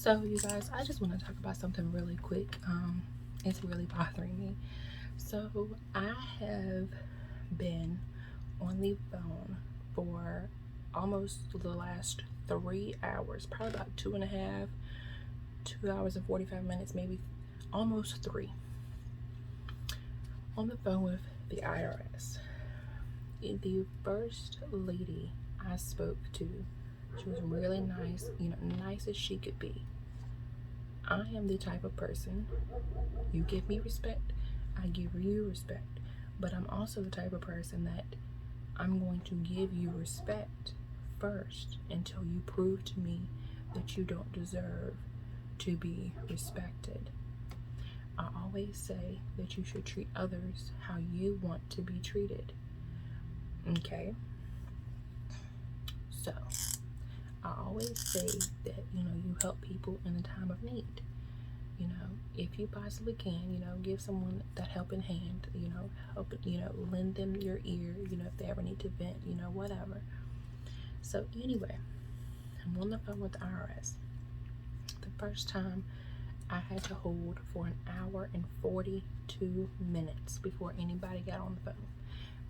So, you guys, I just want to talk about something really quick. It's really bothering me. So, I have been on the phone for almost the last 3 hours, probably about 2 hours and 45 minutes, maybe almost three, on the phone with the IRS. The first lady I spoke to, she was really nice, nice as she could be. I am the type of person, you give me respect, I give you respect. But I'm also the type of person that I'm going to give you respect first until you prove to me that you don't deserve to be respected. I always say that you should treat others how you want to be treated. Okay? So, I always say that, you help people in a time of need. If you possibly can, give someone that helping hand, help, lend them your ear, if they ever need to vent, whatever. So anyway, I'm on the phone with the IRS. The first time I had to hold for an hour and 42 minutes before anybody got on the phone.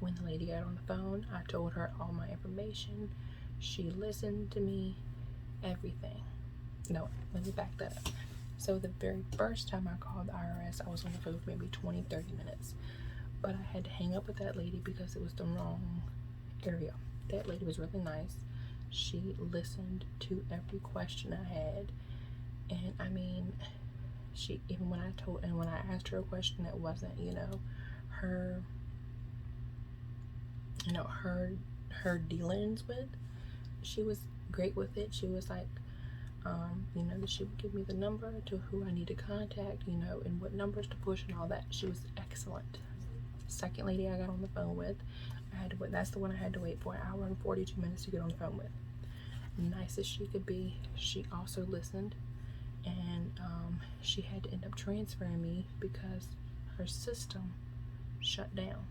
When the lady got on the phone, I told her all my information. She listened to me, everything. No, let me back that up. So the very first time I called the IRS, I was on the phone for maybe 20-30 minutes. But I had to hang up with that lady because it was the wrong area. That lady was really nice. She listened to every question I had. And I mean, she, even when I asked her a question that wasn't, her, her dealings with, she was great with it. She was like, that she would give me the number to who I need to contact, and what numbers to push and all that. She was excellent. Second lady I got on the phone with, that's the one I had to wait for an hour and 42 minutes to get on the phone with. Nice as she could be, she also listened, and she had to end up transferring me because her system shut down,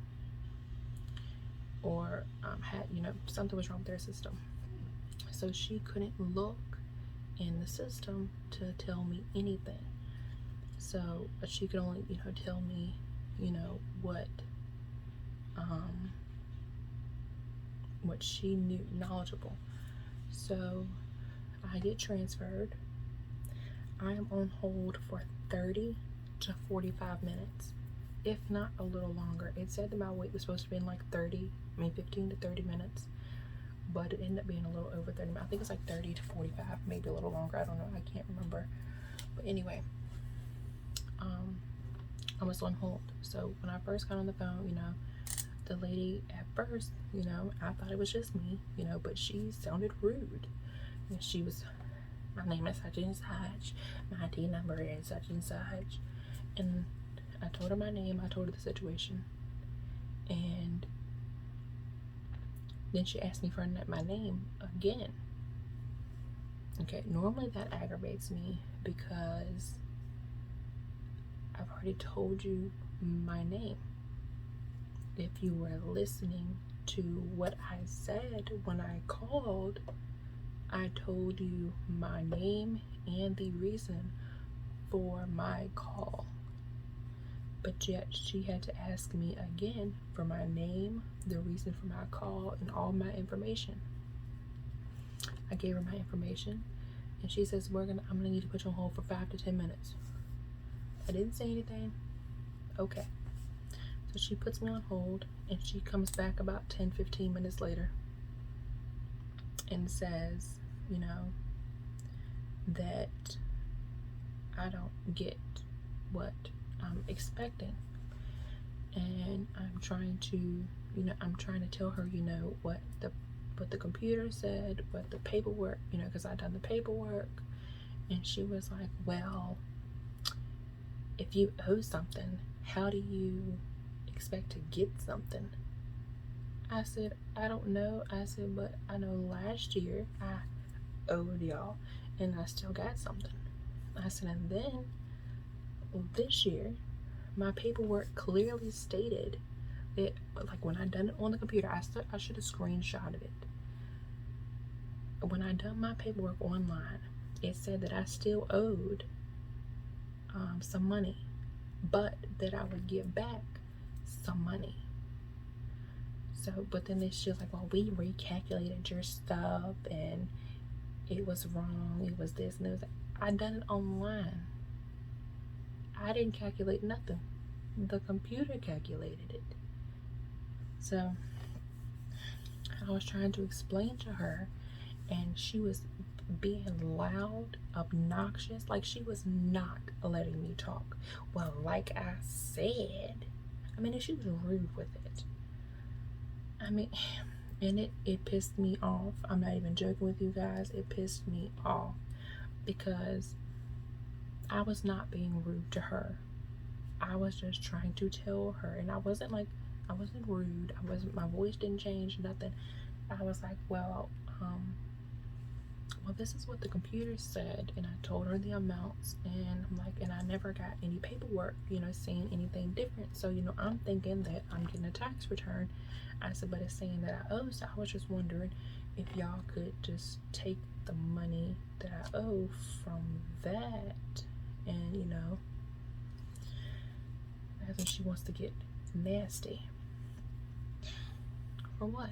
or had, something was wrong with their system. So she couldn't look in the system to tell me anything. So she could only, tell me, what she knew knowledgeable. So I get transferred. I am on hold for 30 to 45 minutes, if not a little longer. It said that my wait was supposed to be in like 15 to 30 minutes. But it ended up being a little over 30 minutes. I think it's like 30 to 45, maybe a little longer. I don't know. I can't remember. But anyway, I was on hold. So when I first got on the phone, the lady at first, I thought it was just me, but she sounded rude. And she was, my name is such and such. My ID number is such and such. And I told her my name. I told her the situation. And then she asked me for my name again. Okay, normally that aggravates me because I've already told you my name. If you were listening to what I said when I called, I told you my name and the reason for my call. But yet she had to ask me again for my name, the reason for my call, and all my information. I gave her my information, and she says, I'm gonna need to put you on hold for 5 to 10 minutes. I didn't say anything. Okay. So she puts me on hold, and she comes back about 10-15 minutes later and says, that I don't get what I'm expecting. And I'm trying to tell her, what the computer said, what the paperwork, because I done the paperwork. And she was like, well, if you owe something, how do you expect to get something? I said, I don't know. I said, but I know last year I owed y'all and I still got something. I said, and then this year, my paperwork clearly stated that, like when I done it on the computer, I should have screenshotted it. When I done my paperwork online, it said that I still owed some money, but that I would give back some money. So, but then she was like, well, we recalculated your stuff and it was wrong. It was this and it was that. I done it online. I didn't calculate nothing. The computer calculated it. So I was trying to explain to her, and she was being loud, obnoxious, like she was not letting me talk. Well, like I said, I mean, she was rude with it. I mean, and it pissed me off. I'm not even joking with you guys. It pissed me off because I was not being rude to her. I was just trying to tell her, and I wasn't rude. My voice didn't change, nothing. I was like, well, this is what the computer said, and I told her the amounts, and I'm like, and I never got any paperwork, saying anything different. So, I'm thinking that I'm getting a tax return. I said, but it's saying that I owe, so I was just wondering if y'all could just take the money that I owe from that, and that's when she wants to get nasty. For what?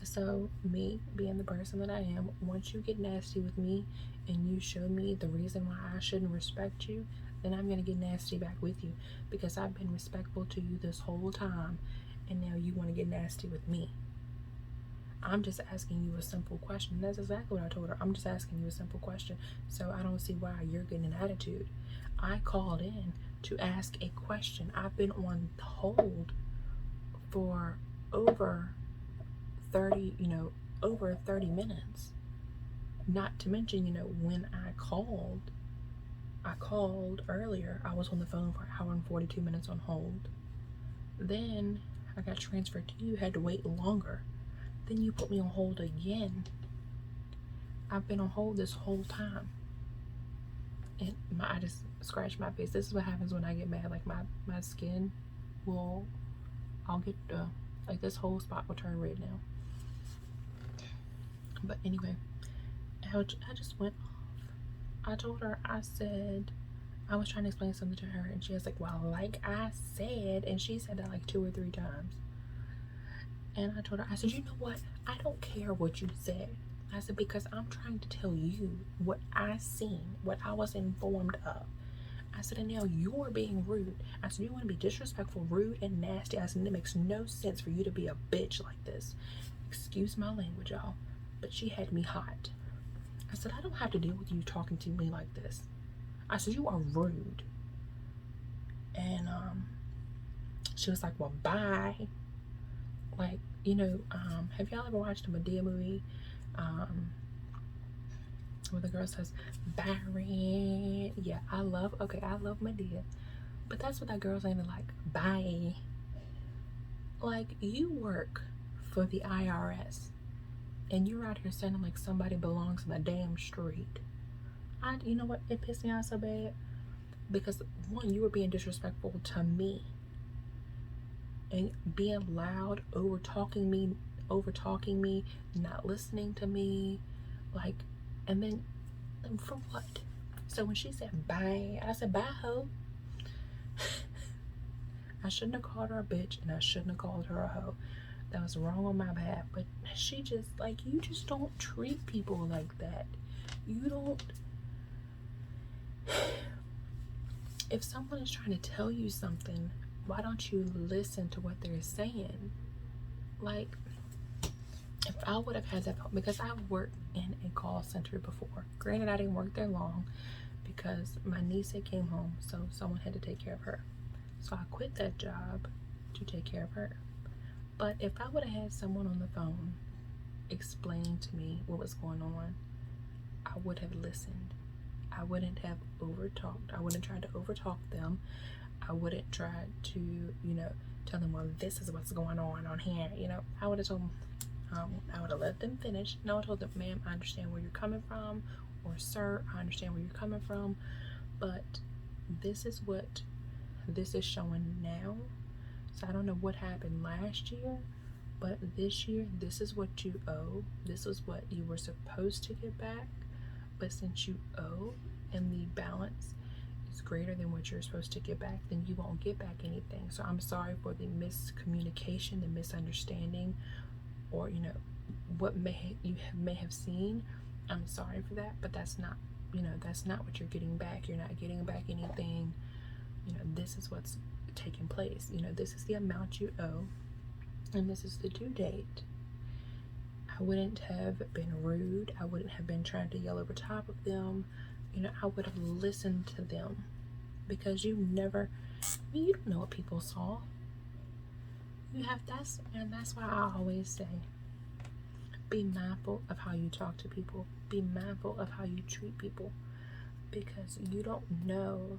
So me being the person that I am, once you get nasty with me and you show me the reason why I shouldn't respect you, then I'm going to get nasty back with you, because I've been respectful to you this whole time, and now you want to get nasty with me. I'm just asking you a simple question. That's exactly what I told her. I'm just asking you a simple question, so I don't see why you're getting an attitude. I called in to ask a question. I've been on hold for over 30 minutes, not to mention, when I called earlier, I was on the phone for an hour and 42 minutes on hold. Then I got transferred to you, had to wait longer. Then you put me on hold again. I've been on hold this whole time, and I just scratched my face. This is what happens when I get mad. Like my skin I'll get like this whole spot will turn red now. But anyway, I just went off. I told her, I said, I was trying to explain something to her, and she was like, well, like I said, and she said that like 2 or 3 times. And I told her, I said, you know what? I don't care what you said. I said, because I'm trying to tell you what I seen, what I was informed of. I said, and now you're being rude. I said, you want to be disrespectful, rude, and nasty. I said, it makes no sense for you to be a bitch like this. Excuse my language, y'all. But she had me hot. I said, I don't have to deal with you talking to me like this. I said, you are rude. And she was like, well, bye. Like, have y'all ever watched a Medea movie where the girl says, Byron? Yeah, I love Medea. But that's what that girl's saying, like, bye. Like, you work for the IRS, and you're out here sounding like somebody belongs in the damn street. You know what? It pissed me off so bad. Because, one, you were being disrespectful to me. And being loud, over talking me, not listening to me. Like, and then for what? So when she said bye, I said, bye, ho. I shouldn't have called her a bitch, and I shouldn't have called her a hoe. That was wrong on my behalf. But she just, like, you just don't treat people like that. You don't. If someone is trying to tell you something, why don't you listen to what they're saying? Like, if I would have had that, because I've worked in a call center before. Granted, I didn't work there long because my niece had came home, so someone had to take care of her. So I quit that job to take care of her. But if I would have had someone on the phone explaining to me what was going on, I would have listened. I wouldn't have overtalked. I wouldn't try to overtalk them. I wouldn't try to, tell them, well, this is what's going on here. I would have told them, I would have let them finish. And I would have told them, ma'am, I understand where you're coming from, or sir, I understand where you're coming from, but this is what this is showing now. So I don't know what happened last year, but this year, this is what you owe. This is what you were supposed to get back. But since you owe and the balance is greater than what you're supposed to get back, then you won't get back anything. So I'm sorry for the miscommunication, the misunderstanding, or what you may have seen. I'm sorry for that, but that's not that's not what you're getting back. You're not getting back anything. This is what's taking place. This is the amount you owe, and this is the due date. I wouldn't have been rude. I wouldn't have been trying to yell over top of them. I would have listened to them, because you don't know what people saw. That's why I always say, be mindful of how you talk to people. Be mindful of how you treat people, because you don't know.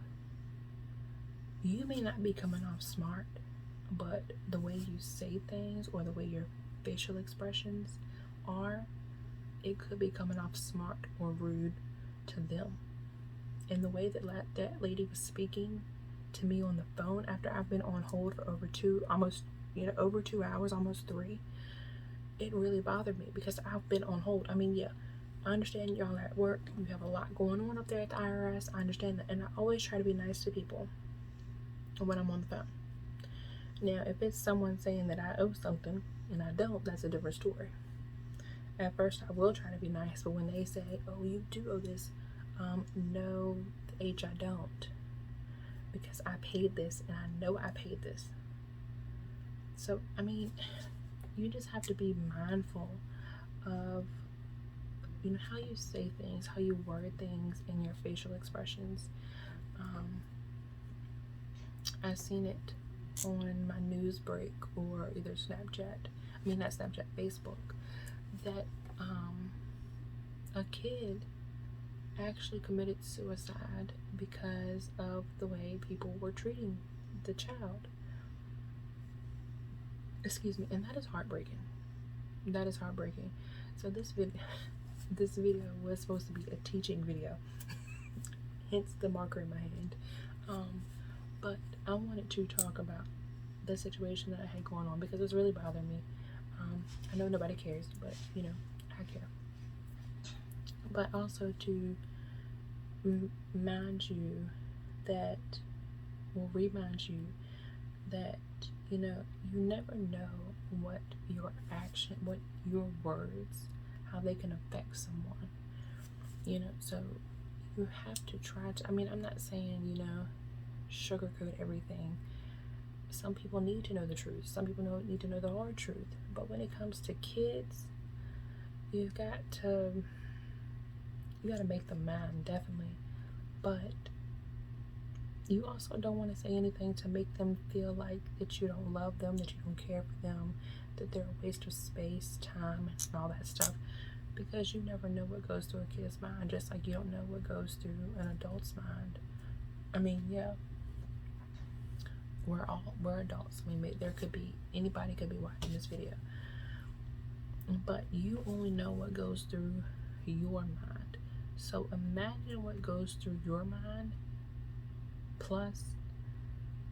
You may not be coming off smart, but the way you say things or the way your facial expressions are, it could be coming off smart or rude to them. And the way that that lady was speaking to me on the phone after I've been on hold for over 2 hours, almost 3, it really bothered me, because I've been on hold. I mean, yeah, I understand y'all are at work. You have a lot going on up there at the IRS. I understand that. And I always try to be nice to people when I'm on the phone. Now, if it's someone saying that I owe something and I don't, that's a different story. At first, I will try to be nice, but when they say, oh, you do owe this, no, I don't. Because I paid this, and I know I paid this. So, I mean, you just have to be mindful of how you say things, how you word things, and your facial expressions. I've seen it on my news break, or either Facebook, that a kid actually committed suicide because of the way people were treating the child. Excuse me, and that is heartbreaking. That is heartbreaking. So this video was supposed to be a teaching video, hence the marker in my hand. But I wanted to talk about the situation that I had going on, because it's really bothering me. I know nobody cares, but I care. But also to remind you that you never know what your words, how they can affect someone. So you have to try to, I'm not saying, sugarcoat everything. Some people need to know the truth. Some people need to know the hard truth. But when it comes to kids, you got to make them mad, definitely. But you also don't want to say anything to make them feel like that you don't love them, that you don't care for them, that they're a waste of space, time, and all that stuff. Because you never know what goes through a kid's mind, just like you don't know what goes through an adult's mind. Yeah. We're adults. Anybody could be watching this video. But you only know what goes through your mind. So imagine what goes through your mind plus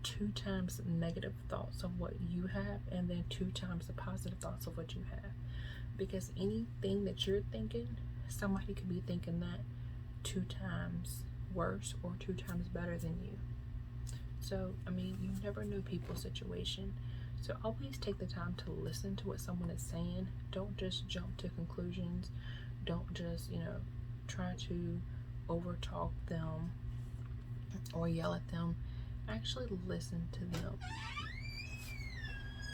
2 times negative thoughts of what you have, and then 2 times the positive thoughts of what you have. Because anything that you're thinking, somebody could be thinking that 2 times worse or 2 times better than you. So, you never know people's situation. So always take the time to listen to what someone is saying. Don't just jump to conclusions. Don't just, try to overtalk them or yell at them. Actually listen to them.